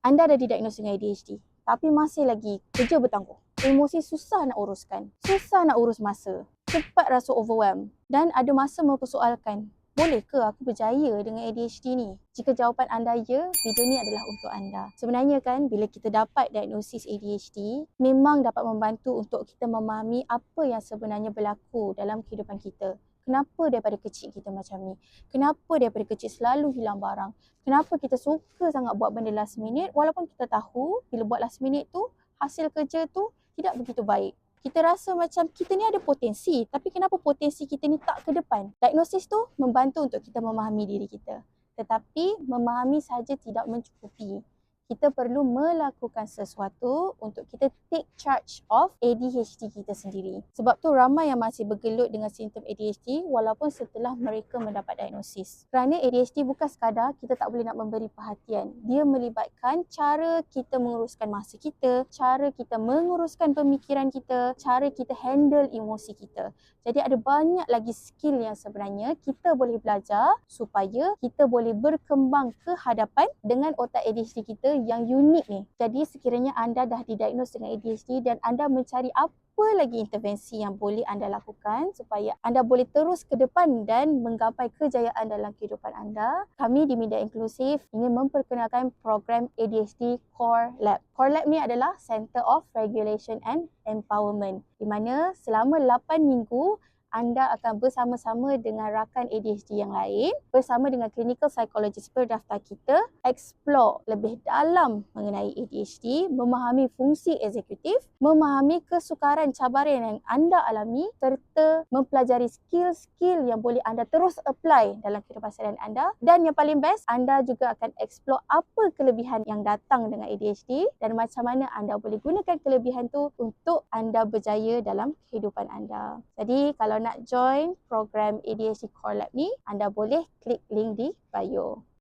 Anda dah didiagnos dengan ADHD, tapi masih lagi kerja bertangguh. Emosi susah nak uruskan, susah nak urus masa, cepat rasa overwhelmed dan ada masa mempersoalkan, boleh ke aku berjaya dengan ADHD ni? Jika jawapan anda ya, video ni adalah untuk anda. Sebenarnya kan, bila kita dapat diagnosis ADHD, memang dapat membantu untuk kita memahami apa yang sebenarnya berlaku dalam kehidupan kita. Kenapa daripada kecil kita macam ni? Kenapa daripada kecil selalu hilang barang? Kenapa kita suka sangat buat benda last minute walaupun kita tahu bila buat last minute tu, hasil kerja tu tidak begitu baik. Kita rasa macam kita ni ada potensi, tapi kenapa potensi kita ni tak ke depan? Diagnosis tu membantu untuk kita memahami diri kita. Tetapi memahami saja tidak mencukupi. Kita perlu melakukan sesuatu untuk kita take charge of ADHD kita sendiri. Sebab tu ramai yang masih bergelut dengan simptom ADHD walaupun setelah mereka mendapat diagnosis. Kerana ADHD bukan sekadar kita tak boleh nak memberi perhatian. Dia melibatkan cara kita menguruskan masa kita, cara kita menguruskan pemikiran kita, cara kita handle emosi kita. Jadi ada banyak lagi skill yang sebenarnya kita boleh belajar supaya kita boleh berkembang ke hadapan dengan otak ADHD kita yang unik ni. Jadi sekiranya anda dah didiagnos dengan ADHD dan anda mencari apa lagi intervensi yang boleh anda lakukan supaya anda boleh terus ke depan dan menggapai kejayaan dalam kehidupan anda, kami di Media Inklusif ingin memperkenalkan program ADHD Core Lab. Core Lab ni adalah Center of Regulation and Empowerment, di mana selama 8 minggu anda akan bersama-sama dengan rakan ADHD yang lain, bersama dengan clinical psychologist berdaftar kita, explore lebih dalam mengenai ADHD, memahami fungsi eksekutif, memahami kesukaran cabaran yang anda alami, serta mempelajari skill-skill yang boleh anda terus apply dalam kehidupan seharian anda. Dan yang paling best, anda juga akan explore apa kelebihan yang datang dengan ADHD dan macam mana anda boleh gunakan kelebihan tu untuk anda berjaya dalam kehidupan anda. Jadi kalau nak join program ADHD Core Lab ni, anda boleh klik link di bio.